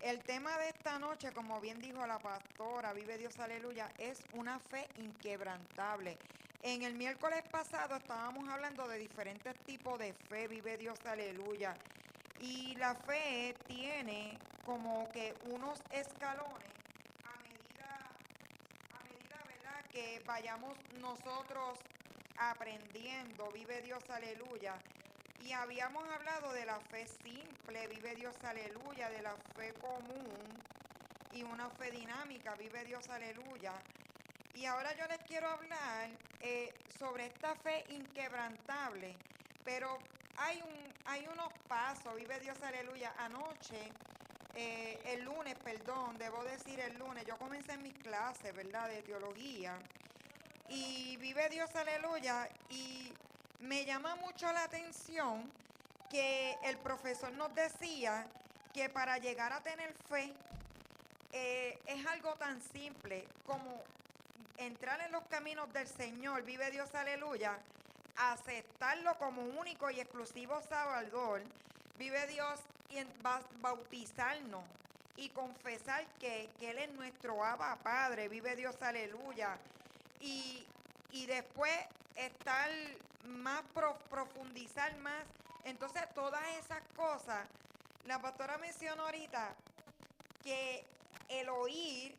El tema de esta noche, como bien dijo la pastora, vive Dios, aleluya, es una fe inquebrantable. En el miércoles pasado estábamos hablando de diferentes tipos de fe, vive Dios, aleluya. Y la fe tiene como que unos escalones a medida, ¿verdad?, que vayamos nosotros aprendiendo, vive Dios, aleluya. Y habíamos hablado de la fe simple, vive Dios, aleluya, de la fe común y una fe dinámica, vive Dios, aleluya. Y ahora yo les quiero hablar sobre esta fe inquebrantable, pero hay unos pasos, vive Dios, aleluya. Anoche, el lunes, perdón, debo decir el lunes, yo comencé mis clases, ¿verdad?, de teología. Y vive Dios, aleluya, y me llama mucho la atención que el profesor nos decía que para llegar a tener fe es algo tan simple como entrar en los caminos del Señor, vive Dios, aleluya, aceptarlo como único y exclusivo Salvador, vive Dios, y bautizarnos y confesar que Él es nuestro Abba Padre, vive Dios, aleluya. Y después estar más, profundizar más. Entonces, todas esas cosas, la pastora mencionó ahorita que el oír,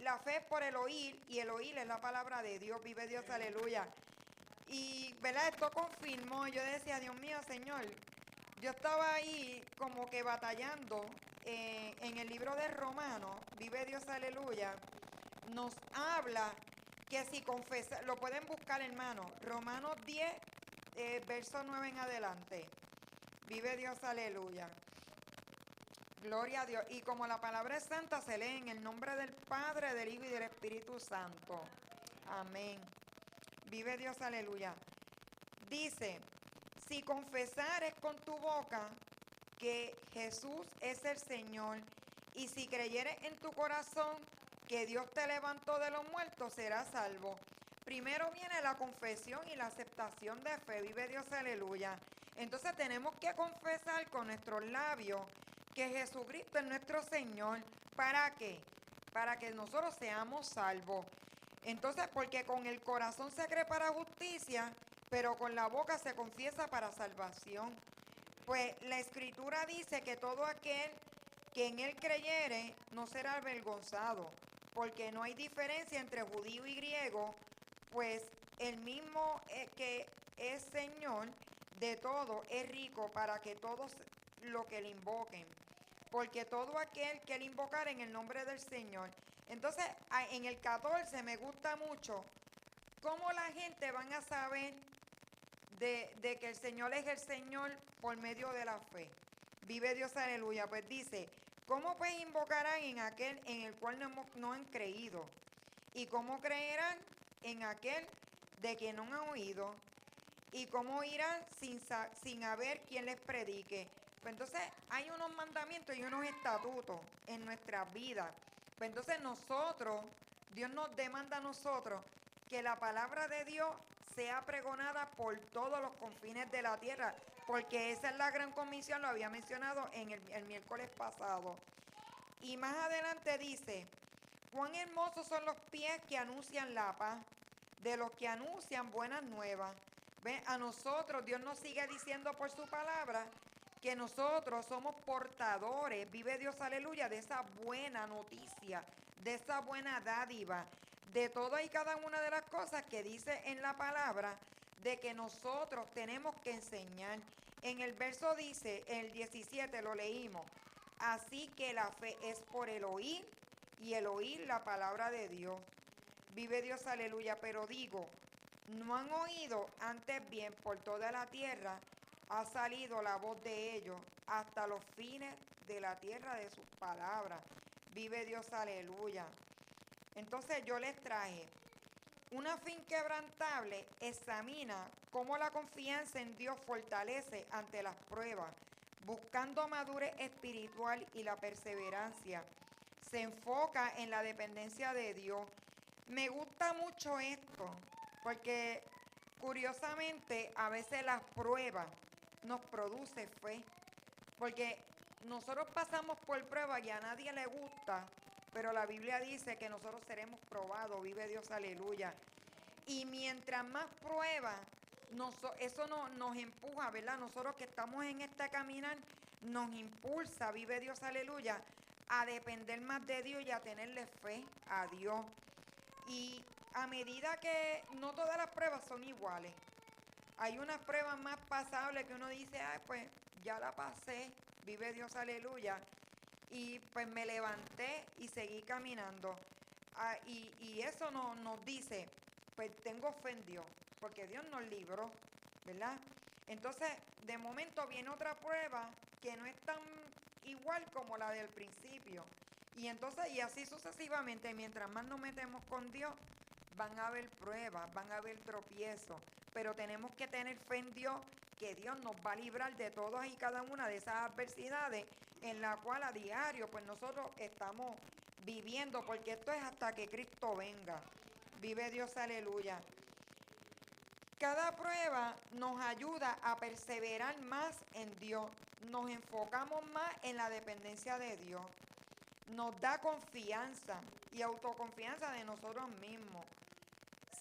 la fe es por el oír, y el oír es la palabra de Dios, vive Dios, aleluya. Y, ¿verdad?, esto confirmó, yo decía, Dios mío, Señor, yo estaba ahí como que batallando en el libro de Romanos, vive Dios, aleluya, nos habla que si confesa, lo pueden buscar, hermano, Romanos 10, verso 9 en adelante, vive Dios, aleluya. Gloria a Dios. Y como la palabra es santa, se lee en el nombre del Padre, del Hijo y del Espíritu Santo. Amén. Vive Dios, aleluya. Dice, si confesares con tu boca que Jesús es el Señor, y si creyeres en tu corazón que Dios te levantó de los muertos, serás salvo. Primero viene la confesión y la aceptación de fe. Vive Dios, aleluya. Entonces tenemos que confesar con nuestros labios que Jesucristo es nuestro Señor. ¿Para qué? Para que nosotros seamos salvos. Entonces, porque con el corazón se cree para justicia, pero con la boca se confiesa para salvación. Pues la Escritura dice que todo aquel que en Él creyere no será avergonzado, porque no hay diferencia entre judío y griego, pues el mismo que es Señor de todo es rico para que todos lo que le invoquen, porque todo aquel que le invocar en el nombre del Señor. Entonces, en el 14 me gusta mucho cómo la gente van a saber de que el Señor es el Señor por medio de la fe. Vive Dios, aleluya. Pues dice, ¿cómo pues invocarán en aquel en el cual no han creído? ¿Y cómo creerán en aquel de quien no han oído? ¿Y cómo irán sin haber quien les predique? Pues entonces hay unos mandamientos y unos estatutos en nuestras vidas. Pues entonces Dios nos demanda a nosotros que la palabra de Dios sea pregonada por todos los confines de la tierra, porque esa es la gran comisión, lo había mencionado en el miércoles pasado. Y más adelante dice, cuán hermosos son los pies que anuncian la paz, de los que anuncian buenas nuevas. ¿Ven? A nosotros Dios nos sigue diciendo por su palabra que nosotros somos portadores, vive Dios, aleluya, de esa buena noticia, de esa buena dádiva, de todas y cada una de las cosas que dice en la palabra, de que nosotros tenemos que enseñar. En el verso dice, en el 17 lo leímos, así que la fe es por el oír, y el oír la palabra de Dios. Vive Dios, aleluya. Pero digo, no han oído, antes bien por toda la tierra ha salido la voz de ellos, hasta los fines de la tierra de sus palabras. Vive Dios, aleluya. Entonces yo les traje una fe inquebrantable, examina cómo la confianza en Dios fortalece ante las pruebas, buscando madurez espiritual y la perseverancia. Se enfoca en la dependencia de Dios. Me gusta mucho esto, porque curiosamente a veces las pruebas nos produce fe, porque nosotros pasamos por prueba y a nadie le gusta, pero la Biblia dice que nosotros seremos probados, vive Dios, aleluya. Y mientras más prueba, eso nos empuja, ¿verdad? Nosotros que estamos en este caminar, nos impulsa, vive Dios, aleluya, a depender más de Dios y a tenerle fe a Dios. Y a medida que no todas las pruebas son iguales, hay unas pruebas más pasables que uno dice, ay, pues ya la pasé, vive Dios, aleluya. Y pues me levanté y seguí caminando. Y eso nos dice, pues tengo fe en Dios, porque Dios nos libró, ¿verdad? Entonces, de momento viene otra prueba que no es tan igual como la del principio. Y entonces, y así sucesivamente, mientras más nos metemos con Dios, van a haber pruebas, van a haber tropiezos, pero tenemos que tener fe en Dios, que Dios nos va a librar de todas y cada una de esas adversidades en la cual a diario pues nosotros estamos viviendo, porque esto es hasta que Cristo venga. Vive Dios, aleluya. Cada prueba nos ayuda a perseverar más en Dios, nos enfocamos más en la dependencia de Dios, nos da confianza y autoconfianza de nosotros mismos,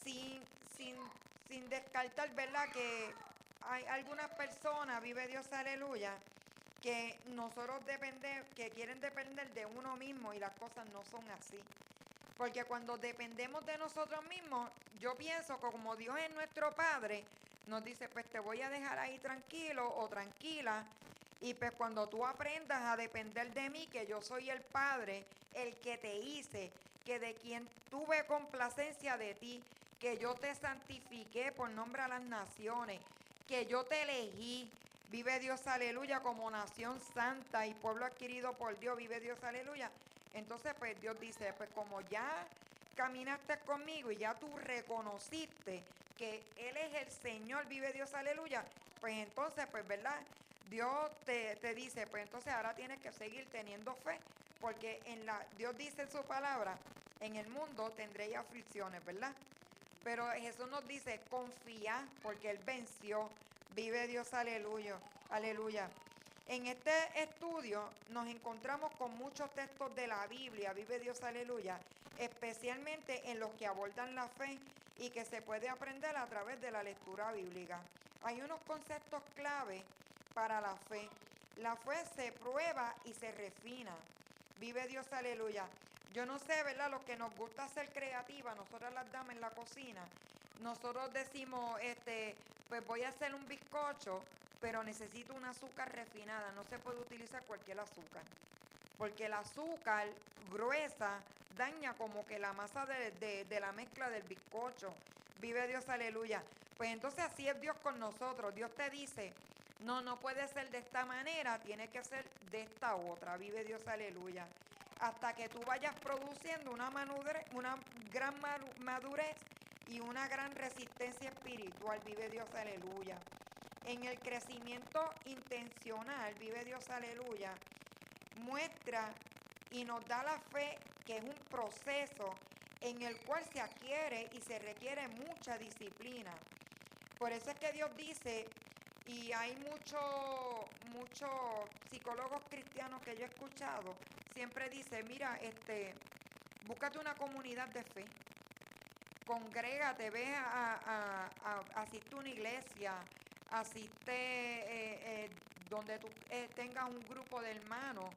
sin descartar, ¿verdad?, que hay algunas personas, vive Dios, aleluya, que que quieren depender de uno mismo y las cosas no son así. Porque cuando dependemos de nosotros mismos, yo pienso que como Dios es nuestro Padre, nos dice, pues te voy a dejar ahí tranquilo o tranquila. Y pues cuando tú aprendas a depender de mí, que yo soy el Padre, el que te hice, que de quien tuve complacencia de ti, que yo te santifiqué por nombre a las naciones, que yo te elegí, vive Dios, aleluya, como nación santa y pueblo adquirido por Dios, vive Dios, aleluya. Entonces, pues Dios dice, pues como ya caminaste conmigo y ya tú reconociste que Él es el Señor, vive Dios, aleluya, pues entonces, pues, ¿verdad? Dios te dice, pues entonces ahora tienes que seguir teniendo fe, porque Dios dice en su palabra, en el mundo tendréis aflicciones, ¿verdad? Pero Jesús nos dice, confía, porque Él venció, vive Dios, aleluya, aleluya. En este estudio nos encontramos con muchos textos de la Biblia, vive Dios, aleluya, especialmente en los que abordan la fe y que se puede aprender a través de la lectura bíblica. Hay unos conceptos clave para la fe. La fe se prueba y se refina. Vive Dios, aleluya. Yo no sé, ¿verdad? Los que nos gusta ser creativas, nosotras las damas en la cocina, nosotros decimos, pues voy a hacer un bizcocho, pero necesito un azúcar refinada. No se puede utilizar cualquier azúcar, porque el azúcar gruesa daña como que la masa de la mezcla del bizcocho. Vive Dios, aleluya. Pues entonces así es Dios con nosotros. Dios te dice, no puede ser de esta manera, tiene que ser de esta otra. Vive Dios, aleluya. Hasta que tú vayas produciendo una gran madurez y una gran resistencia espiritual. Vive Dios, aleluya. En el crecimiento intencional, vive Dios, aleluya, muestra y nos da la fe, que es un proceso en el cual se adquiere y se requiere mucha disciplina. Por eso es que Dios dice, y hay muchos psicólogos cristianos que yo he escuchado, siempre dice, mira, búscate una comunidad de fe, congrégate, ve asiste a una iglesia, asiste donde tú tengas un grupo de hermanos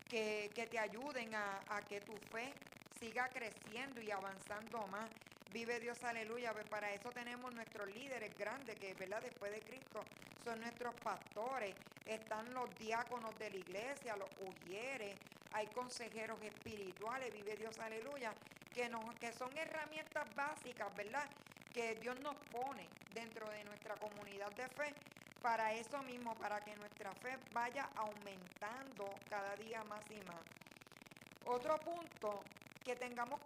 que te ayuden a que tu fe siga creciendo y avanzando más. Vive Dios, aleluya. Pues para eso tenemos nuestros líderes grandes, que, ¿verdad?, después de Cristo son nuestros pastores. Están los diáconos de la iglesia, los ujieres, hay consejeros espirituales, vive Dios, aleluya, que son herramientas básicas, ¿verdad?, que Dios nos pone dentro de nuestra comunidad de fe para eso mismo, para que nuestra fe vaya aumentando cada día más y más. Otro punto, que tengamos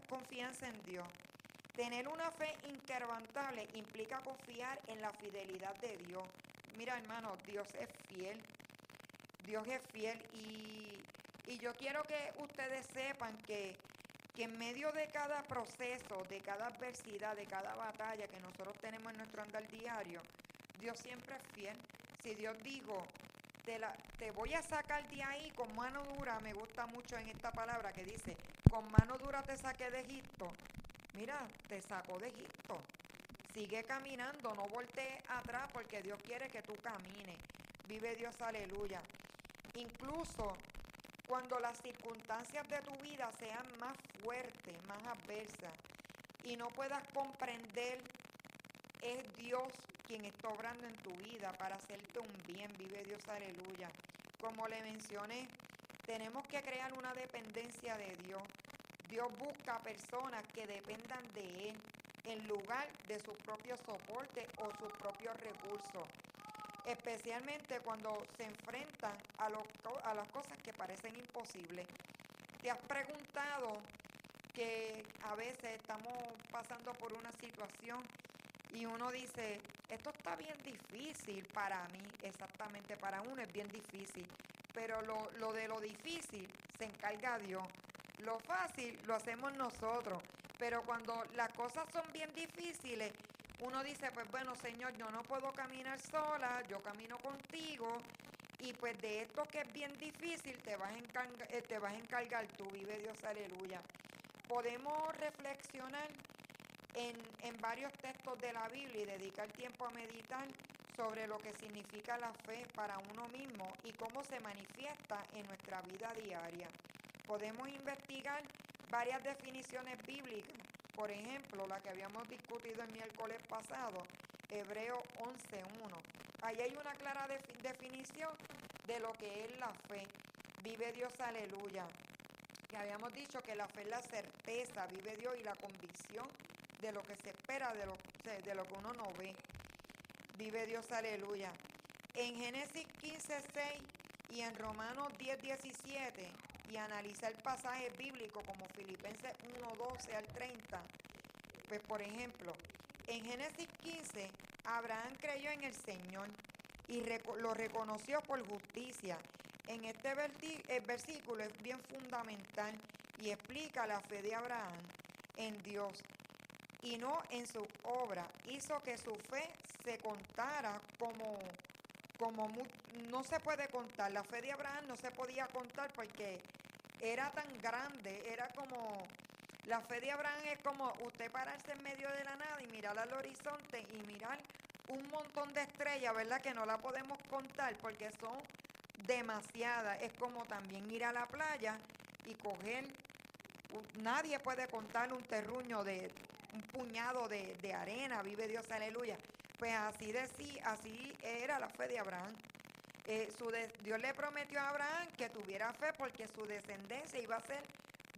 confianza en Dios. Tener una fe inquebrantable implica confiar en la fidelidad de Dios. Mira, hermano, Dios es fiel. Dios es fiel y yo quiero que ustedes sepan que en medio de cada proceso, de cada adversidad, de cada batalla que nosotros tenemos en nuestro andar diario, Dios siempre es fiel. Si Dios dijo, te te voy a sacar de ahí con mano dura. Me gusta mucho en esta palabra que dice, con mano dura te saqué de Egipto. Mira, te sacó de Egipto. Sigue caminando, no voltees atrás porque Dios quiere que tú camines. Vive Dios, aleluya. Incluso cuando las circunstancias de tu vida sean más fuertes, más adversas, y no puedas comprender, es Dios quien está obrando en tu vida para hacerte un bien. Vive Dios, aleluya. Como le mencioné, tenemos que crear una dependencia de Dios. Dios busca personas que dependan de Él en lugar de su propio soporte o sus propios recursos, especialmente cuando se enfrentan a las cosas que parecen imposibles. ¿Te has preguntado que a veces estamos pasando por una situación y uno dice, esto está bien difícil para mí? Exactamente, para uno es bien difícil, pero lo de lo difícil se encarga Dios. Lo fácil lo hacemos nosotros, pero cuando las cosas son bien difíciles, uno dice, pues bueno, Señor, yo no puedo caminar sola, yo camino contigo, y pues de esto que es bien difícil te vas a encargar tú. Vive Dios, aleluya. Podemos reflexionar en varios textos de la Biblia y dedicar tiempo a meditar sobre lo que significa la fe para uno mismo y cómo se manifiesta en nuestra vida diaria. Podemos investigar varias definiciones bíblicas, por ejemplo, la que habíamos discutido el miércoles pasado, Hebreos 11:1. Ahí hay una clara definición de lo que es la fe. Vive Dios, aleluya. Que habíamos dicho que la fe es la certeza, vive Dios, y la convicción de lo que se espera, de lo que uno no ve. Vive Dios, aleluya. En Génesis 15:6 y en Romanos 10:17, y analizar pasajes bíblicos como Filipenses 1:12 al 30, pues por ejemplo, en Génesis 15, Abraham creyó en el Señor y lo reconoció por justicia. En este versículo es bien fundamental y explica la fe de Abraham en Dios y no en su obra. Hizo que su fe se contara no se puede contar. La fe de Abraham no se podía contar porque era tan grande, la fe de Abraham es como usted pararse en medio de la nada y mirar al horizonte y mirar un montón de estrellas, ¿verdad? Que no la podemos contar porque son demasiadas. Es como también ir a la playa y coger, nadie puede contar un puñado de arena. Vive Dios, aleluya. Pues así era la fe de Abraham. Dios le prometió a Abraham que tuviera fe porque su descendencia iba a ser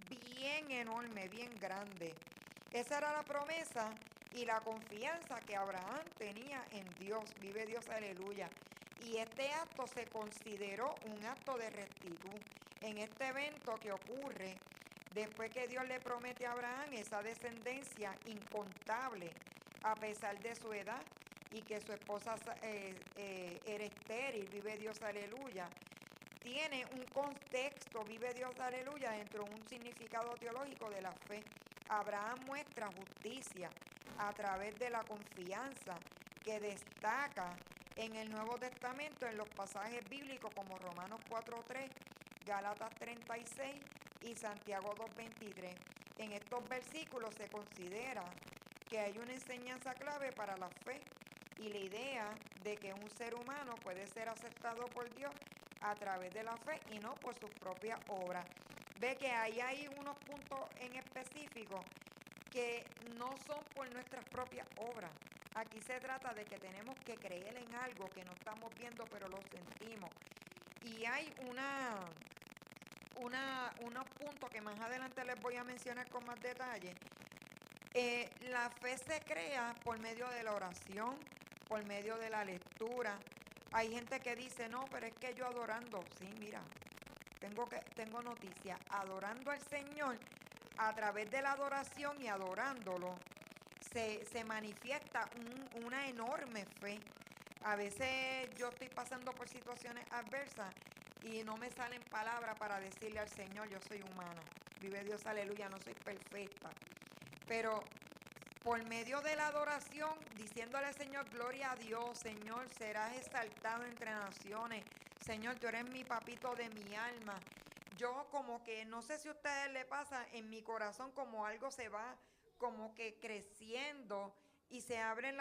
bien enorme, bien grande. Esa era la promesa y la confianza que Abraham tenía en Dios. Vive Dios, aleluya. Y este acto se consideró un acto de rectitud. En este evento que ocurre después que Dios le promete a Abraham esa descendencia incontable, a pesar de su edad, y que su esposa era estéril, vive Dios, aleluya, tiene un contexto, vive Dios, aleluya, dentro de un significado teológico de la fe. Abraham muestra justicia a través de la confianza que destaca en el Nuevo Testamento en los pasajes bíblicos como Romanos 4:3, Gálatas 36 y Santiago 2:23. En estos versículos se considera que hay una enseñanza clave para la fe y la idea de que un ser humano puede ser aceptado por Dios a través de la fe y no por sus propias obras. Ve que ahí hay unos puntos en específico que no son por nuestras propias obras. Aquí se trata de que tenemos que creer en algo que no estamos viendo pero lo sentimos. Y hay unos puntos que más adelante les voy a mencionar con más detalle. La fe se crea por medio de la oración, por medio de la lectura. Hay gente que dice, no, pero es que yo adorando, sí, mira, tengo noticia, adorando al Señor, a través de la adoración y adorándolo, se manifiesta una enorme fe. A veces yo estoy pasando por situaciones adversas y no me salen palabras para decirle al Señor, yo soy humana, vive Dios, aleluya, no soy perfecta. Pero por medio de la adoración, diciéndole al Señor, gloria a Dios, Señor, serás exaltado entre naciones, Señor, tú eres mi papito de mi alma. Yo como que, no sé si a ustedes le pasa, en mi corazón como algo se va como que creciendo y se abren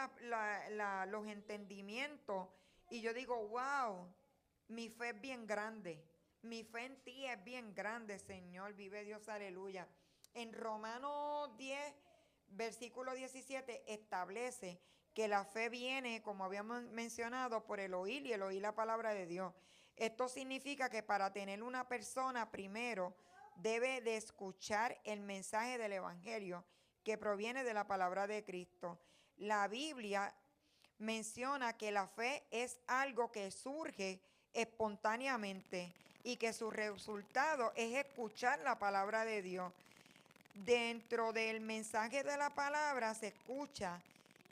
los entendimientos. Y yo digo, wow, mi fe es bien grande. Mi fe en ti es bien grande, Señor. Vive Dios, aleluya. En Romanos 10, versículo 17, establece que la fe viene, como habíamos mencionado, por el oír y el oír la palabra de Dios. Esto significa que para tener una persona primero debe de escuchar el mensaje del Evangelio que proviene de la palabra de Cristo. La Biblia menciona que la fe es algo que surge espontáneamente y que su resultado es escuchar la palabra de Dios. Dentro del mensaje de la palabra se escucha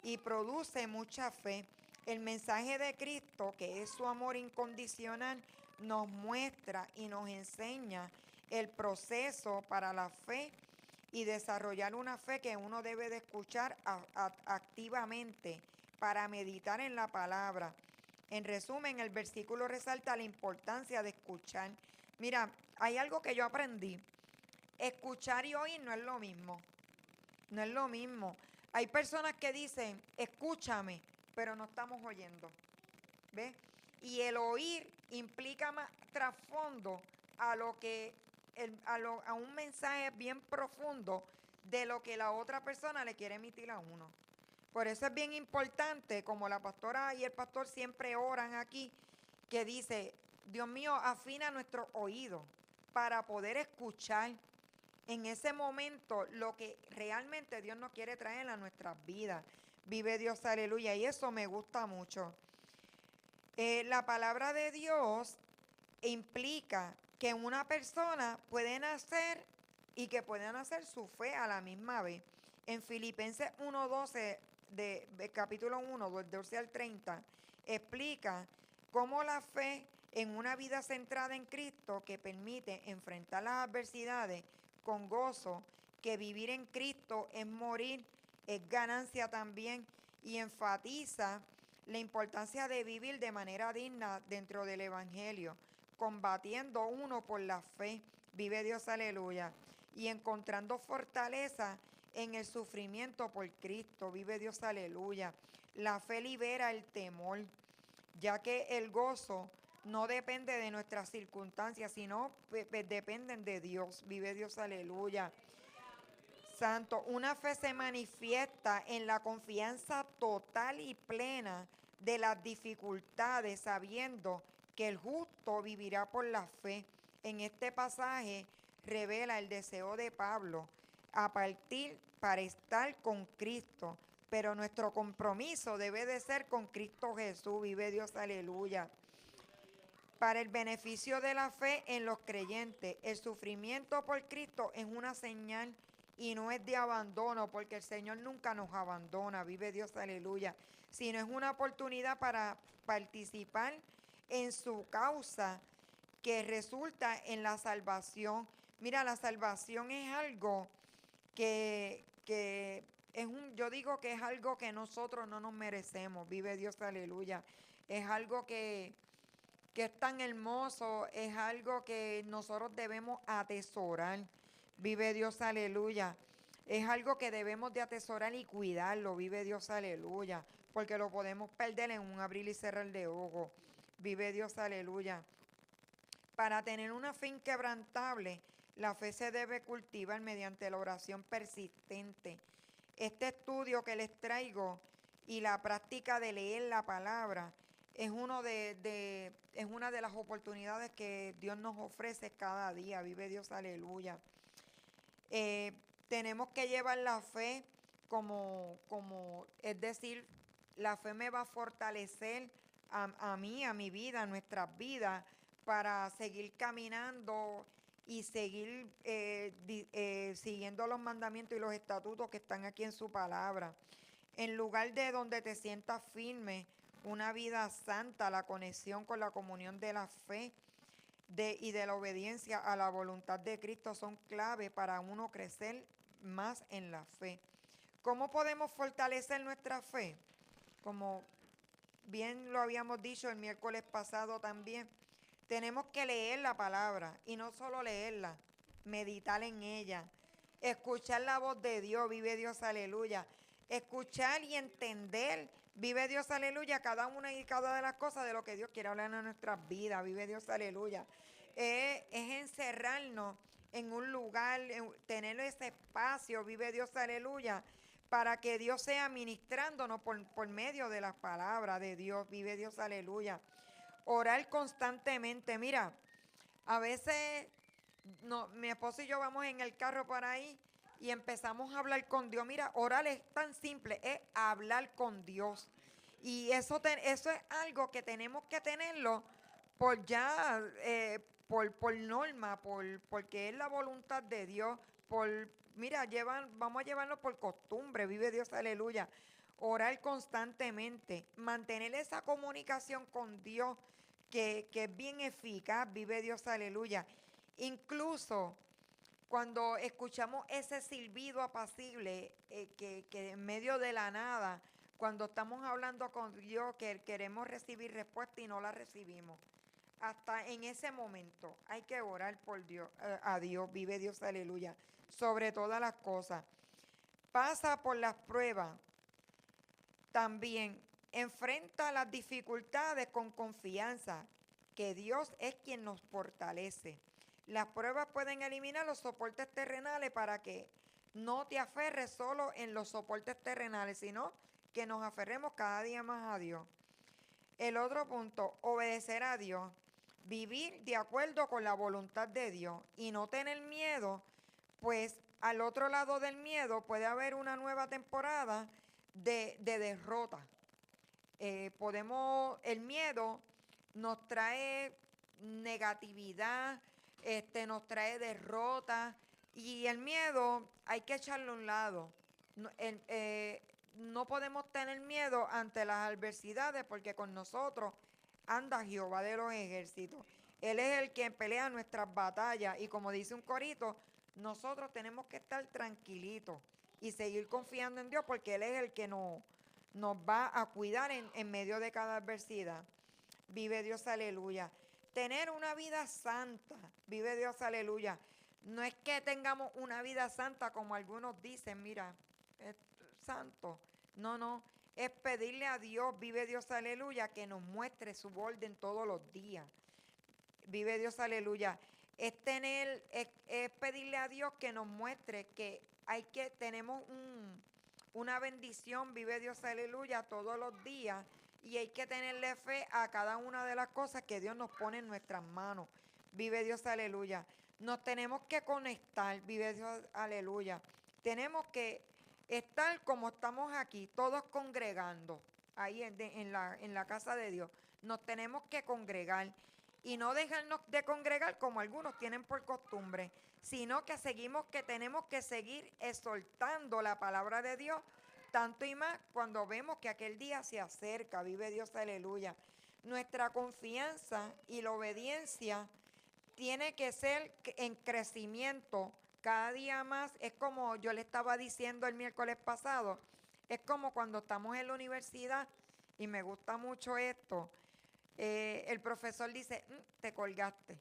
y produce mucha fe. El mensaje de Cristo, que es su amor incondicional, nos muestra y nos enseña el proceso para la fe y desarrollar una fe que uno debe de escuchar activamente para meditar en la palabra. En resumen, el versículo resalta la importancia de escuchar. Mira, hay algo que yo aprendí. Escuchar y oír no es lo mismo. No es lo mismo. Hay personas que dicen, escúchame, pero no estamos oyendo. ¿Ves? Y el oír implica más trasfondo a lo que a un mensaje bien profundo de lo que la otra persona le quiere emitir a uno. Por eso es bien importante, como la pastora y el pastor siempre oran aquí, que dice, Dios mío, afina nuestros oídos para poder escuchar en ese momento lo que realmente Dios nos quiere traer a nuestras vidas. Vive Dios, aleluya. Y eso me gusta mucho. La palabra de Dios implica que una persona puede nacer y que puede nacer su fe a la misma vez. En Filipenses 1:12, de capítulo 1, del 12 al 30, explica cómo la fe en una vida centrada en Cristo que permite enfrentar las adversidades con gozo, que vivir en Cristo es morir, es ganancia también, y enfatiza la importancia de vivir de manera digna dentro del Evangelio, combatiendo uno por la fe, vive Dios, aleluya, y encontrando fortaleza en el sufrimiento por Cristo, vive Dios, aleluya. La fe libera el temor, ya que el gozo no depende de nuestras circunstancias, sino dependen de Dios, vive Dios, aleluya. Santo, una fe se manifiesta en la confianza total y plena de las dificultades, sabiendo que el justo vivirá por la fe. En este pasaje revela el deseo de Pablo a partir para estar con Cristo, pero nuestro compromiso debe de ser con Cristo Jesús, vive Dios, aleluya. Para el beneficio de la fe en los creyentes, el sufrimiento por Cristo es una señal y no es de abandono, porque el Señor nunca nos abandona, vive Dios, aleluya, sino es una oportunidad para participar en su causa que resulta en la salvación. Mira, la salvación es algo que yo digo que es algo que nosotros no nos merecemos, vive Dios, aleluya. Es algo que es tan hermoso, es algo que nosotros debemos atesorar. Vive Dios, aleluya. Es algo que debemos de atesorar y cuidarlo, vive Dios, aleluya, porque lo podemos perder en un abrir y cerrar de ojos. Vive Dios, aleluya. Para tener una fe inquebrantable, la fe se debe cultivar mediante la oración persistente. Este estudio que les traigo y la práctica de leer la palabra es una de las oportunidades que Dios nos ofrece cada día. Vive Dios, aleluya. Tenemos que llevar la fe es decir, la fe me va a fortalecer a mí, a mi vida, a nuestras vidas, para seguir caminando y seguir siguiendo los mandamientos y los estatutos que están aquí en su palabra. En lugar de donde te sientas firme, una vida santa, la conexión con la comunión de la fe y de la obediencia a la voluntad de Cristo son clave para uno crecer más en la fe. ¿Cómo podemos fortalecer nuestra fe? Como bien lo habíamos dicho el miércoles pasado también, Tenemos que leer la palabra y no solo leerla, meditar en ella, escuchar la voz de Dios, vive Dios, aleluya. Escuchar y entender, vive Dios, aleluya, cada una y cada de las cosas de lo que Dios quiere hablar en nuestras vidas, vive Dios, aleluya. Es encerrarnos en un lugar, tener ese espacio, vive Dios, aleluya, para que Dios sea ministrándonos por medio de las palabras de Dios, vive Dios, aleluya. Orar constantemente, mira, a veces no, mi esposo y yo vamos en el carro por ahí y empezamos a hablar con Dios. Mira, orar es tan simple, es hablar con Dios. Y eso es algo que tenemos que tenerlo por ya, por norma, porque es la voluntad de Dios. Mira, vamos a llevarlo por costumbre, vive Dios, aleluya. Orar constantemente, mantener esa comunicación con Dios que es bien eficaz, vive Dios, aleluya. Incluso cuando escuchamos ese silbido apacible que en medio de la nada, cuando estamos hablando con Dios, que queremos recibir respuesta y no la recibimos. Hasta en ese momento hay que orar por Dios, a Dios, vive Dios, aleluya, sobre todas las cosas. Pasa por las pruebas también. Enfrenta las dificultades con confianza, que Dios es quien nos fortalece. Las pruebas pueden eliminar los soportes terrenales para que no te aferres solo en los soportes terrenales, sino que nos aferremos cada día más a Dios. El otro punto, obedecer a Dios, vivir de acuerdo con la voluntad de Dios y no tener miedo, pues al otro lado del miedo puede haber una nueva temporada de derrota. El miedo nos trae negatividad, nos trae derrota y el miedo hay que echarlo a un lado. No podemos tener miedo ante las adversidades porque con nosotros anda Jehová de los ejércitos. Él es el que pelea nuestras batallas y como dice un corito, nosotros tenemos que estar tranquilitos y seguir confiando en Dios porque Él es el que nos va a cuidar en medio de cada adversidad. Vive Dios, aleluya. Tener una vida santa, vive Dios, aleluya. No es que tengamos una vida santa como algunos dicen, mira, es santo. No, es pedirle a Dios, vive Dios, aleluya, que nos muestre su orden todos los días. Vive Dios, aleluya. Es pedirle a Dios que nos muestre que tenemos una bendición, vive Dios, aleluya, todos los días. Y hay que tenerle fe a cada una de las cosas que Dios nos pone en nuestras manos. Vive Dios, aleluya. Nos tenemos que conectar, vive Dios, aleluya. Tenemos que estar como estamos aquí, todos congregando, ahí en la casa de Dios. Nos tenemos que congregar y no dejarnos de congregar como algunos tienen por costumbre, sino que tenemos que seguir exhortando la palabra de Dios, tanto y más cuando vemos que aquel día se acerca, vive Dios, aleluya. Nuestra confianza y la obediencia tiene que ser en crecimiento cada día más. Es como yo le estaba diciendo el miércoles pasado, es como cuando estamos en la universidad y me gusta mucho esto. El profesor dice, te colgaste.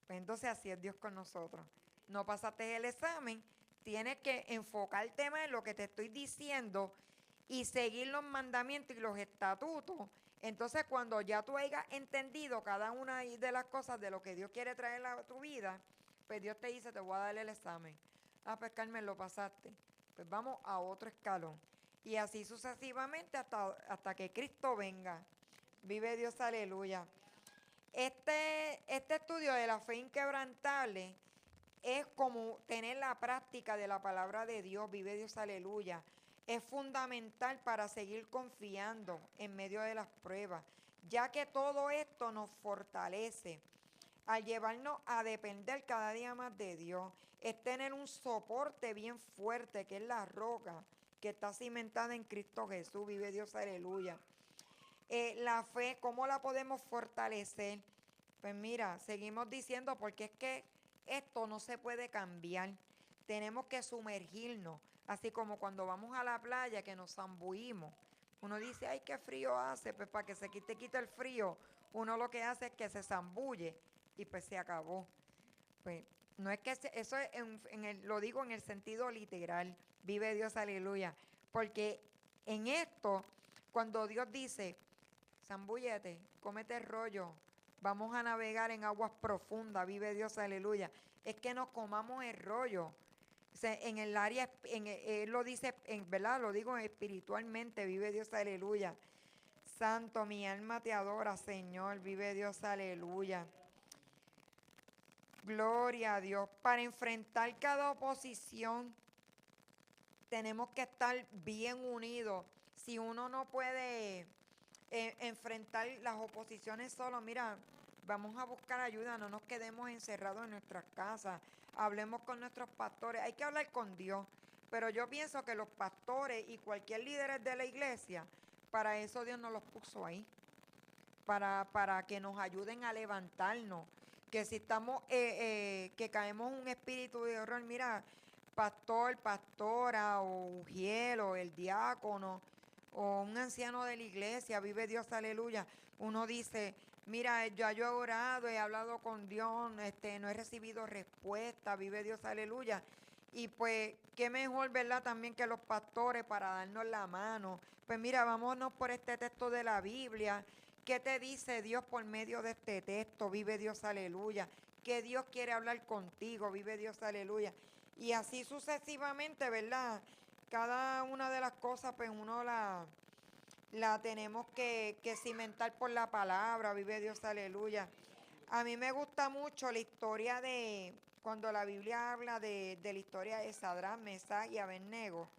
Pues entonces así es Dios con nosotros. No pasaste el examen, tienes que enfocarte más en lo que te estoy diciendo y seguir los mandamientos y los estatutos. Entonces cuando ya tú hayas entendido cada una de las cosas de lo que Dios quiere traer a tu vida, pues Dios te dice, te voy a dar el examen. Ah, pues Carmen, lo pasaste. Pues vamos a otro escalón. Y así sucesivamente hasta que Cristo venga. Vive Dios, aleluya. Este estudio de la fe inquebrantable es como tener la práctica de la palabra de Dios, vive Dios, aleluya. Es fundamental para seguir confiando en medio de las pruebas, ya que todo esto nos fortalece al llevarnos a depender cada día más de Dios. Es tener un soporte bien fuerte, que es la roca que está cimentada en Cristo Jesús, vive Dios, aleluya. La fe, ¿cómo la podemos fortalecer? Pues mira, seguimos diciendo porque es que esto no se puede cambiar. Tenemos que sumergirnos, así como cuando vamos a la playa que nos zambuimos. Uno dice, ay, qué frío hace, pues para que se quite el frío, uno lo que hace es que se zambulle y pues se acabó. Pues no es que eso es lo digo en el sentido literal, vive Dios, aleluya, porque en esto, cuando Dios dice, zambúllete, cómete el rollo, vamos a navegar en aguas profundas, vive Dios, aleluya, es que nos comamos el rollo. O sea, en el área, él lo dice, ¿verdad? Lo digo espiritualmente, vive Dios, aleluya. Santo, mi alma te adora, Señor, vive Dios, aleluya. Gloria a Dios. Para enfrentar cada oposición tenemos que estar bien unidos. Si uno no puede enfrentar las oposiciones solo, mira, vamos a buscar ayuda, no nos quedemos encerrados en nuestras casas, hablemos con nuestros pastores, hay que hablar con Dios, pero yo pienso que los pastores y cualquier líder de la iglesia, para eso Dios nos los puso ahí, para que nos ayuden a levantarnos, que si estamos, que caemos en un espíritu de horror, mira, pastor, pastora, o ujiel, o el diácono, o un anciano de la iglesia, vive Dios, aleluya. Uno dice, mira, ya yo he orado, he hablado con Dios, no he recibido respuesta, vive Dios, aleluya. Y pues, qué mejor, ¿verdad? También que los pastores para darnos la mano. Pues mira, vámonos por este texto de la Biblia. ¿Qué te dice Dios por medio de este texto? Vive Dios, aleluya. Que Dios quiere hablar contigo, vive Dios, aleluya. Y así sucesivamente, ¿verdad? Cada una de las cosas, pues uno la tenemos que cimentar por la palabra, vive Dios, aleluya. A mí me gusta mucho la historia de, cuando la Biblia habla de la historia de Sadrach, Mesach y Abednego,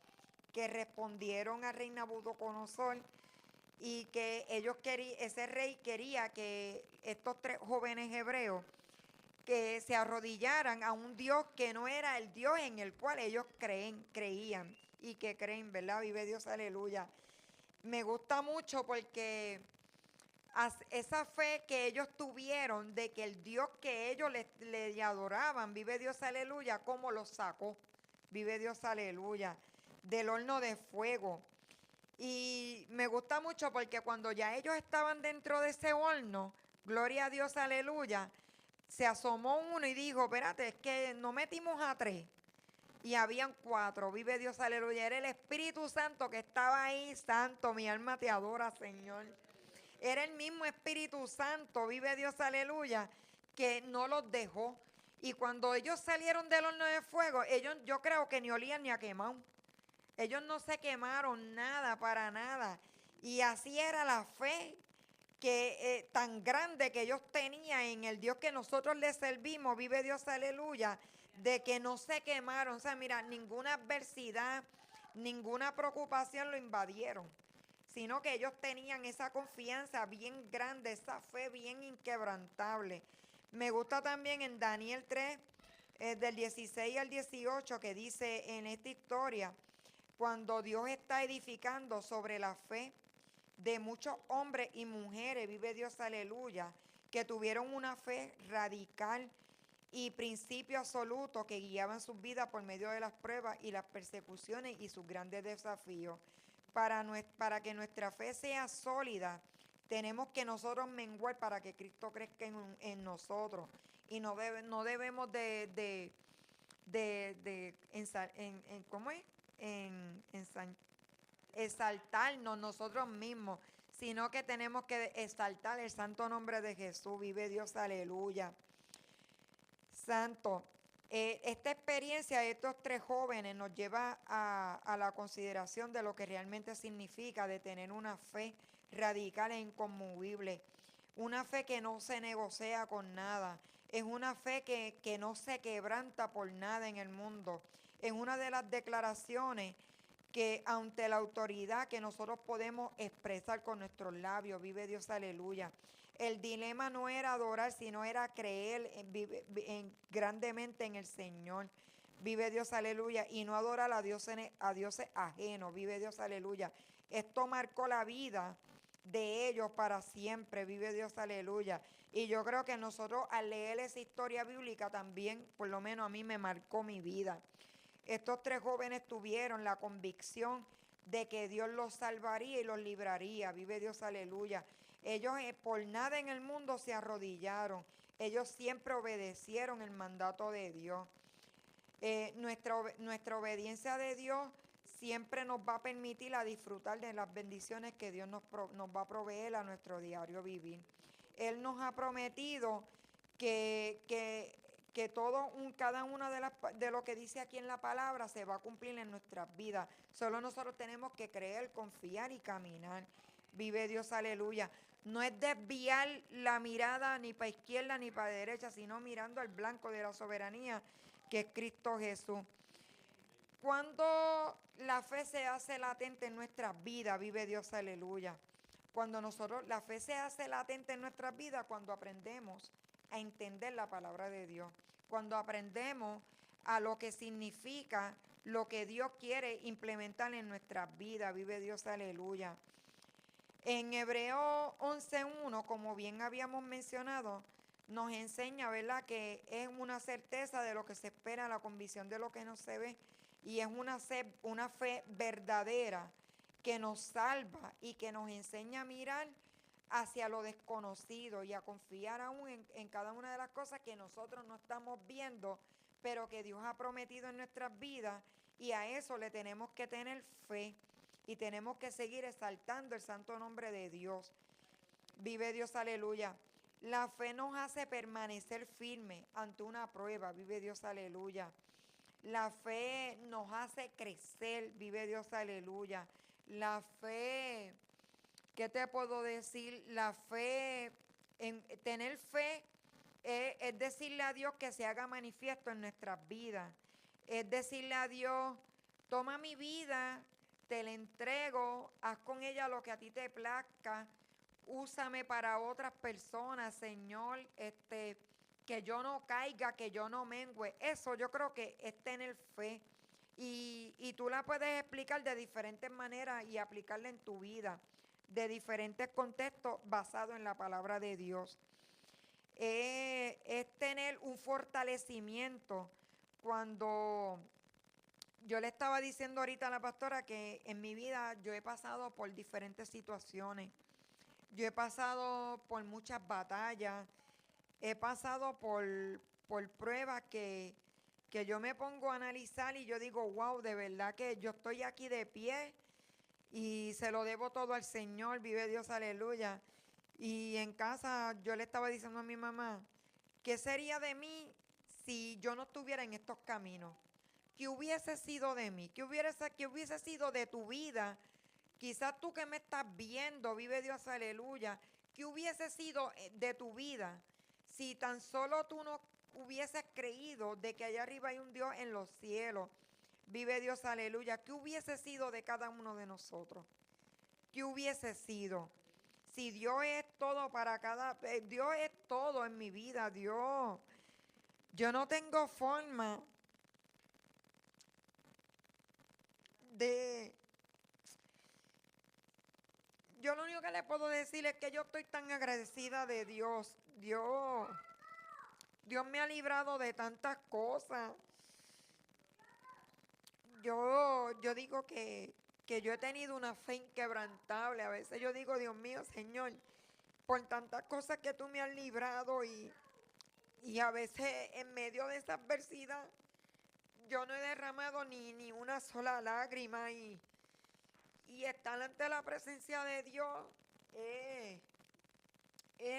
que respondieron al rey Nabucodonosor y que ese rey quería que estos tres jóvenes hebreos que se arrodillaran a un Dios que no era el Dios en el cual ellos creían y que creen, ¿verdad? Vive Dios, aleluya. Me gusta mucho porque esa fe que ellos tuvieron de que el Dios que ellos le adoraban, vive Dios, aleluya, cómo los sacó, vive Dios, aleluya, del horno de fuego. Y me gusta mucho porque cuando ya ellos estaban dentro de ese horno, gloria a Dios, aleluya, se asomó uno y dijo, espérate, es que no metimos a tres. Y habían cuatro, vive Dios, aleluya. Era el Espíritu Santo que estaba ahí, santo, mi alma te adora, Señor. Era el mismo Espíritu Santo, vive Dios, aleluya, que no los dejó. Y cuando ellos salieron del horno de fuego, ellos yo creo que ni olían ni a quemado. Ellos no se quemaron nada, para nada. Y así era la fe que tan grande que ellos tenían en el Dios que nosotros les servimos, vive Dios, aleluya, de que no se quemaron. O sea, mira, ninguna adversidad, ninguna preocupación lo invadieron, sino que ellos tenían esa confianza bien grande, esa fe bien inquebrantable. Me gusta también en Daniel 3, del 16 al 18, que dice en esta historia, cuando Dios está edificando sobre la fe de muchos hombres y mujeres, vive Dios, aleluya, que tuvieron una fe radical y principio absoluto que guiaban sus vidas por medio de las pruebas y las persecuciones y sus grandes desafíos. Para que nuestra fe sea sólida, tenemos que nosotros menguar para que Cristo crezca en nosotros. Y no debemos ¿cómo es? Exaltarnos nosotros mismos, sino que tenemos que exaltar el santo nombre de Jesús. Vive Dios, aleluya. Santo, esta experiencia de estos tres jóvenes nos lleva a la consideración de lo que realmente significa de tener una fe radical e inconmovible, una fe que no se negocia con nada, es una fe que no se quebranta por nada en el mundo. Es una de las declaraciones que ante la autoridad que nosotros podemos expresar con nuestros labios, vive Dios, aleluya. El dilema no era adorar, sino era creer grandemente en el Señor. Vive Dios, aleluya. Y no adorar a dioses ajenos. Vive Dios, aleluya. Esto marcó la vida de ellos para siempre. Vive Dios, aleluya. Y yo creo que nosotros al leer esa historia bíblica también, por lo menos a mí me marcó mi vida. Estos tres jóvenes tuvieron la convicción de que Dios los salvaría y los libraría. Vive Dios, aleluya. Ellos por nada en el mundo se arrodillaron. Ellos siempre obedecieron el mandato de Dios. Nuestra obediencia de Dios siempre nos va a permitir a disfrutar de las bendiciones que Dios nos va a proveer a nuestro diario vivir. Él nos ha prometido que cada una de lo que dice aquí en la palabra se va a cumplir en nuestras vidas. Solo nosotros tenemos que creer, confiar y caminar. Vive Dios, aleluya. No es desviar la mirada ni para izquierda ni para derecha, sino mirando al blanco de la soberanía, que es Cristo Jesús. Cuando la fe se hace latente en nuestras vidas, vive Dios, aleluya. La fe se hace latente en nuestras vidas cuando aprendemos a entender la palabra de Dios. Cuando aprendemos a lo que significa lo que Dios quiere implementar en nuestras vidas, vive Dios, aleluya. En Hebreos 11:1, como bien habíamos mencionado, nos enseña, ¿verdad?, que es una certeza de lo que se espera, la convicción de lo que no se ve, y es una fe verdadera que nos salva y que nos enseña a mirar hacia lo desconocido y a confiar aún en cada una de las cosas que nosotros no estamos viendo, pero que Dios ha prometido en nuestras vidas, y a eso le tenemos que tener fe y tenemos que seguir exaltando el santo nombre de Dios. Vive Dios, aleluya. La fe nos hace permanecer firme ante una prueba, vive Dios, aleluya. La fe nos hace crecer, vive Dios, aleluya. La fe, ¿qué te puedo decir? La fe, tener fe es decirle a Dios que se haga manifiesto en nuestras vidas. Es decirle a Dios, toma mi vida, te la entrego, haz con ella lo que a ti te plazca, úsame para otras personas, Señor, que yo no caiga, que yo no mengüe. Eso yo creo que es tener fe. Y tú la puedes explicar de diferentes maneras y aplicarla en tu vida, de diferentes contextos basados en la palabra de Dios. Es tener un fortalecimiento. Cuando yo le estaba diciendo ahorita a la pastora que en mi vida yo he pasado por diferentes situaciones. Yo he pasado por muchas batallas. He pasado por pruebas que yo me pongo a analizar y yo digo, wow, de verdad que yo estoy aquí de pie y se lo debo todo al Señor, vive Dios, aleluya. Y en casa yo le estaba diciendo a mi mamá, ¿qué sería de mí si yo no estuviera en estos caminos? ¿Qué hubiese sido de mí? ¿Qué hubiese sido de tu vida? Quizás tú que me estás viendo, vive Dios, aleluya. ¿Qué hubiese sido de tu vida si tan solo tú no hubieses creído de que allá arriba hay un Dios en los cielos? Vive Dios, aleluya. ¿Qué hubiese sido de cada uno de nosotros? ¿Qué hubiese sido? Si Dios es todo Dios es todo en mi vida, Dios. Yo no tengo forma de... Yo lo único que le puedo decir es que yo estoy tan agradecida de Dios. Dios me ha librado de tantas cosas. Yo digo que yo he tenido una fe inquebrantable. A veces yo digo, Dios mío, Señor, por tantas cosas que tú me has librado y a veces en medio de esa adversidad yo no he derramado ni una sola lágrima y estar ante la presencia de Dios es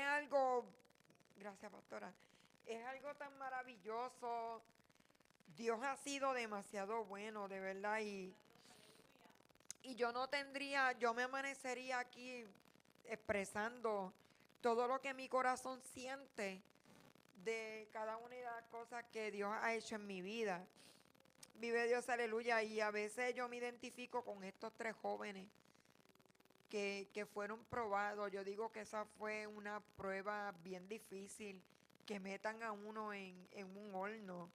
algo, gracias pastora, es algo tan maravilloso. Dios ha sido demasiado bueno, de verdad, y yo me amanecería aquí expresando todo lo que mi corazón siente de cada una de las cosas que Dios ha hecho en mi vida. Vive Dios, aleluya. Y a veces yo me identifico con estos tres jóvenes que fueron probados. Yo digo que esa fue una prueba bien difícil, que metan a uno en un horno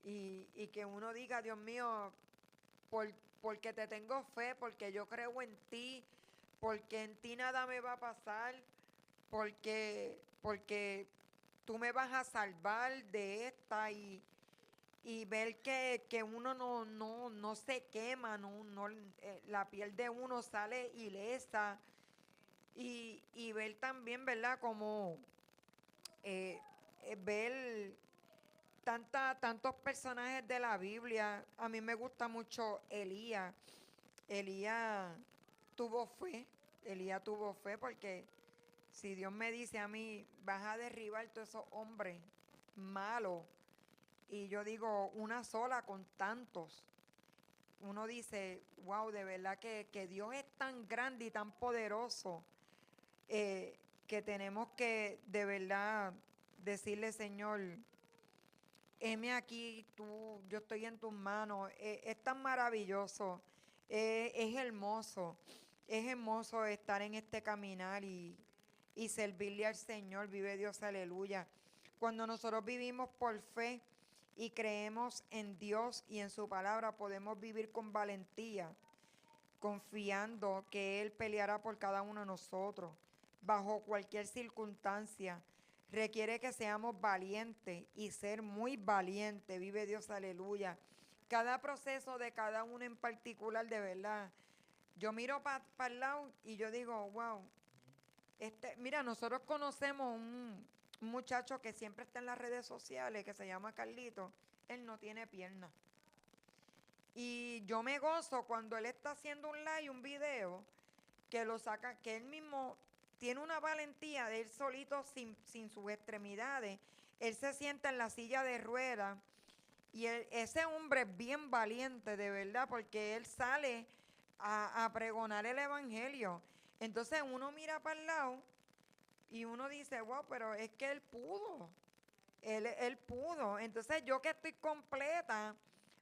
y que uno diga, Dios mío, porque te tengo fe, porque yo creo en ti, porque en ti nada me va a pasar, porque tú me vas a salvar de esta y ver que uno no se quema, la piel de uno sale ilesa y ver también, ¿verdad? Como eh, ver tantos personajes de la Biblia. A mí me gusta mucho Elías. Elías tuvo fe. Elías tuvo fe porque si Dios me dice a mí, vas a derribar todos esos hombres malos, y yo digo, una sola con tantos, uno dice, wow, de verdad que Dios es tan grande y tan poderoso, que tenemos que de verdad decirle, Señor, heme aquí, yo estoy en tus manos. Es tan maravilloso, es hermoso estar en este caminar y servirle al Señor. Vive Dios, aleluya. Cuando nosotros vivimos por fe y creemos en Dios y en su palabra, podemos vivir con valentía, confiando que Él peleará por cada uno de nosotros, bajo cualquier circunstancia. Requiere que seamos valientes y ser muy valientes. Vive Dios, aleluya. Cada proceso de cada uno en particular, de verdad. Yo miro para el lado y yo digo, wow, mira, nosotros conocemos un muchacho que siempre está en las redes sociales, que se llama Carlito. Él no tiene piernas. Y yo me gozo cuando él está haciendo un live, un video, que lo saca, que él mismo tiene una valentía de él solito sin sus extremidades. Él se sienta en la silla de ruedas y ese hombre es bien valiente, de verdad, porque él sale a pregonar el evangelio. Entonces uno mira para el lado y uno dice, wow, pero es que él pudo. Él pudo. Entonces yo que estoy completa,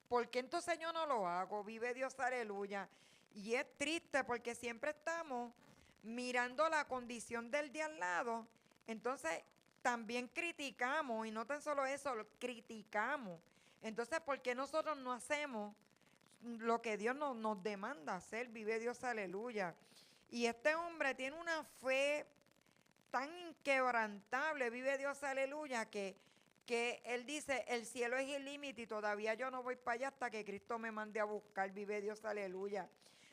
¿por qué entonces yo no lo hago? Vive Dios, aleluya. Y es triste porque siempre estamos mirando la condición del de al lado. Entonces también criticamos, y no tan solo eso, lo criticamos. Entonces, ¿por qué nosotros no hacemos lo que Dios nos demanda hacer? Vive Dios, aleluya. Y este hombre tiene una fe tan inquebrantable, vive Dios, aleluya, que él dice, el cielo es el límite y todavía yo no voy para allá hasta que Cristo me mande a buscar. Vive Dios, aleluya.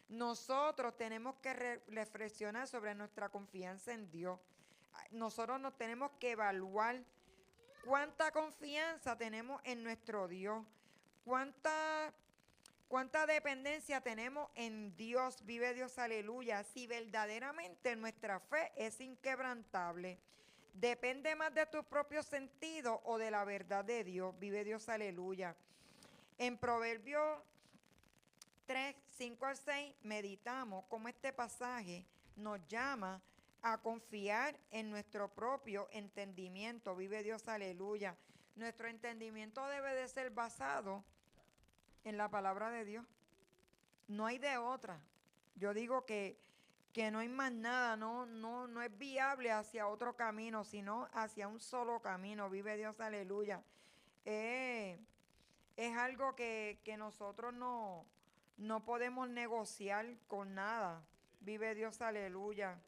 Nosotros tenemos que reflexionar sobre nuestra confianza en Dios. Nosotros nos tenemos que evaluar cuánta confianza tenemos en nuestro Dios, cuánta dependencia tenemos en Dios. Vive Dios, aleluya. Si verdaderamente nuestra fe es inquebrantable, depende más de tu propio sentido o de la verdad de Dios. Vive Dios, aleluya. En Proverbios 3, 5 al 6 meditamos cómo este pasaje nos llama a confiar en nuestro propio entendimiento. Vive Dios, aleluya. Nuestro entendimiento debe de ser basado en la palabra de Dios. No hay de otra. Yo digo que no hay más nada, no es viable hacia otro camino, sino hacia un solo camino. Vive Dios, aleluya. Es algo que nosotros no podemos negociar con nada. Vive Dios, aleluya.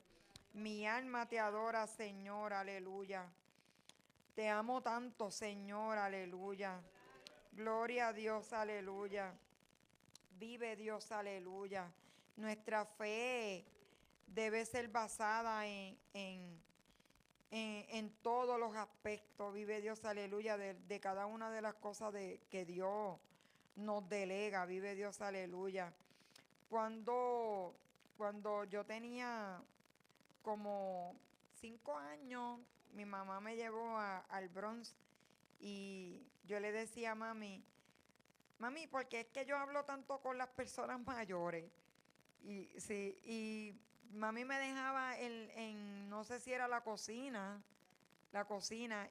Mi alma te adora, Señor, aleluya. Te amo tanto, Señor, aleluya. Gloria a Dios, aleluya. Vive Dios, aleluya. Nuestra fe debe ser basada en todos los aspectos. Vive Dios, aleluya, de cada una de las cosas que Dios nos delega. Vive Dios, aleluya. Cuando yo tenía como 5 años, mi mamá me llevó al Bronx y yo le decía a mami, ¿por qué es que yo hablo tanto con las personas mayores? Y sí, y mami me dejaba no sé si era la cocina,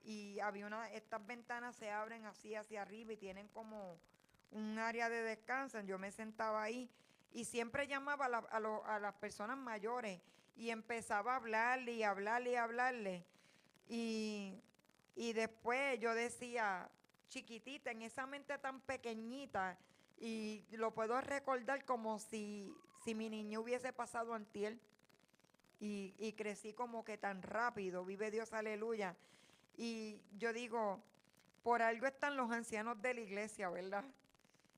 y había estas ventanas se abren así hacia arriba y tienen como un área de descanso. Yo me sentaba ahí y siempre llamaba a las personas mayores y empezaba a hablarle y hablarle y hablarle. Y después yo decía, chiquitita, en esa mente tan pequeñita, y lo puedo recordar como si mi niño hubiese pasado antier. Y crecí como que tan rápido. Vive Dios, aleluya. Y yo digo, por algo están los ancianos de la iglesia, ¿verdad?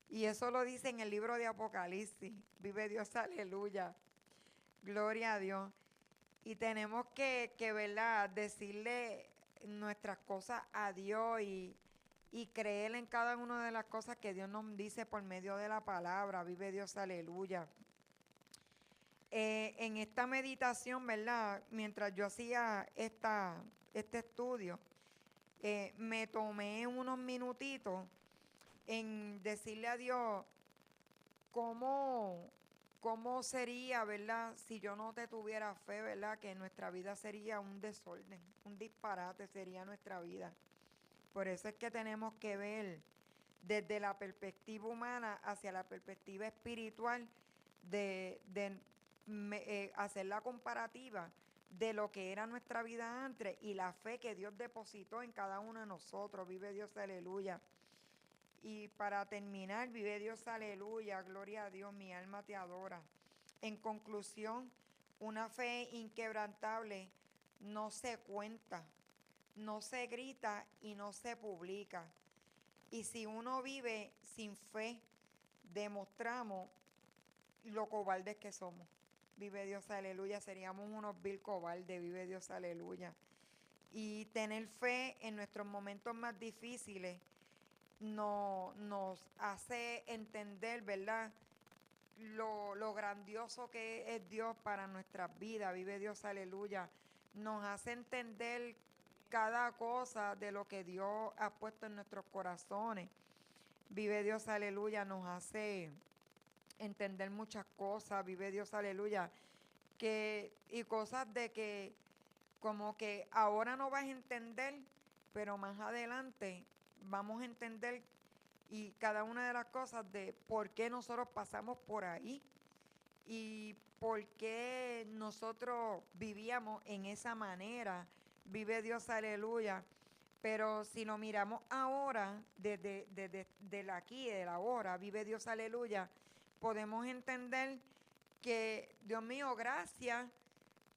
Y eso lo dice en el libro de Apocalipsis. Vive Dios, aleluya. Gloria a Dios. Y tenemos que, ¿verdad? Decirle nuestras cosas a Dios y creer en cada una de las cosas que Dios nos dice por medio de la palabra. Vive Dios, aleluya. En esta meditación, ¿verdad? Mientras yo hacía este estudio, me tomé unos minutitos en decirle a Dios cómo, cómo sería, ¿verdad? Si yo no te tuviera fe, ¿verdad? Que nuestra vida sería un desorden, un disparate sería nuestra vida. Por eso es que tenemos que ver desde la perspectiva humana hacia la perspectiva espiritual de hacer la comparativa de lo que era nuestra vida antes y la fe que Dios depositó en cada uno de nosotros. Vive Dios, aleluya. Y para terminar, vive Dios, aleluya, gloria a Dios, mi alma te adora. En conclusión, una fe inquebrantable no se cuenta, no se grita y no se publica. Y si uno vive sin fe, demostramos lo cobardes que somos. Vive Dios, aleluya, seríamos unos vil cobardes, vive Dios, aleluya. Y tener fe en nuestros momentos más difíciles nos hace entender, ¿verdad? Lo grandioso que es Dios para nuestras vidas, vive Dios, aleluya. Nos hace entender cada cosa de lo que Dios ha puesto en nuestros corazones. Vive Dios, aleluya, nos hace entender muchas cosas, vive Dios, aleluya, y cosas de que como que ahora no vas a entender, pero más adelante vamos a entender y cada una de las cosas de por qué nosotros pasamos por ahí y por qué nosotros vivíamos en esa manera. Vive Dios, aleluya. Pero si lo miramos ahora, desde aquí, de la ahora, vive Dios, aleluya, podemos entender que, Dios mío, gracias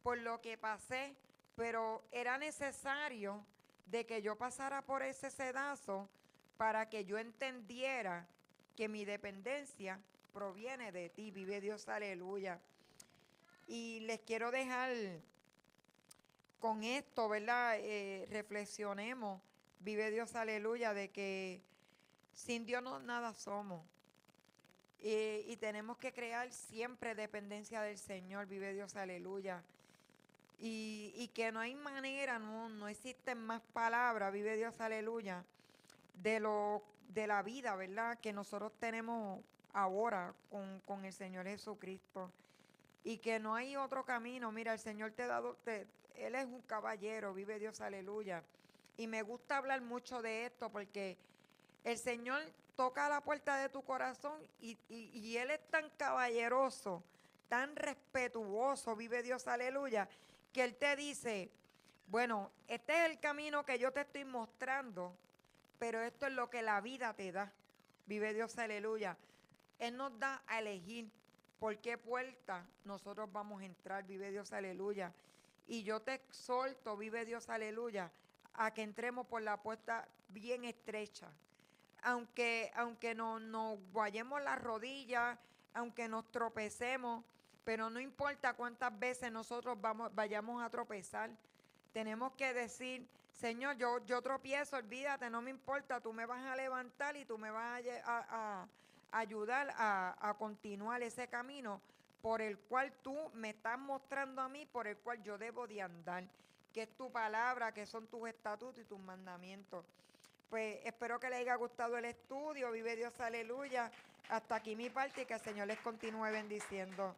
por lo que pasé, pero era necesario de que yo pasara por ese sedazo para que yo entendiera que mi dependencia proviene de ti. Vive Dios, aleluya. Y les quiero dejar con esto, ¿verdad? Reflexionemos, vive Dios, aleluya, de que sin Dios no nada somos. Y tenemos que crear siempre dependencia del Señor, vive Dios, aleluya. Y que no hay manera, no existen más palabras, vive Dios, aleluya, de la vida, ¿verdad? Que nosotros tenemos ahora con el Señor Jesucristo. Y que no hay otro camino. Mira, el Señor te ha dado, Él es un caballero, vive Dios, aleluya. Y me gusta hablar mucho de esto porque el Señor toca la puerta de tu corazón y Él es tan caballeroso, tan respetuoso, vive Dios, aleluya, que Él te dice, bueno, este es el camino que yo te estoy mostrando, pero esto es lo que la vida te da. Vive Dios, aleluya. Él nos da a elegir por qué puerta nosotros vamos a entrar. Vive Dios, aleluya. Y yo te exhorto, vive Dios, aleluya, a que entremos por la puerta bien estrecha. Aunque nos guayemos las rodillas, aunque nos tropecemos, pero no importa cuántas veces nosotros vayamos a tropezar, tenemos que decir, Señor, yo tropiezo, olvídate, no me importa, tú me vas a levantar y tú me vas a ayudar a continuar ese camino por el cual tú me estás mostrando a mí, por el cual yo debo de andar, que es tu palabra, que son tus estatutos y tus mandamientos. Pues espero que les haya gustado el estudio, vive Dios, aleluya. Hasta aquí mi parte y que el Señor les continúe bendiciendo.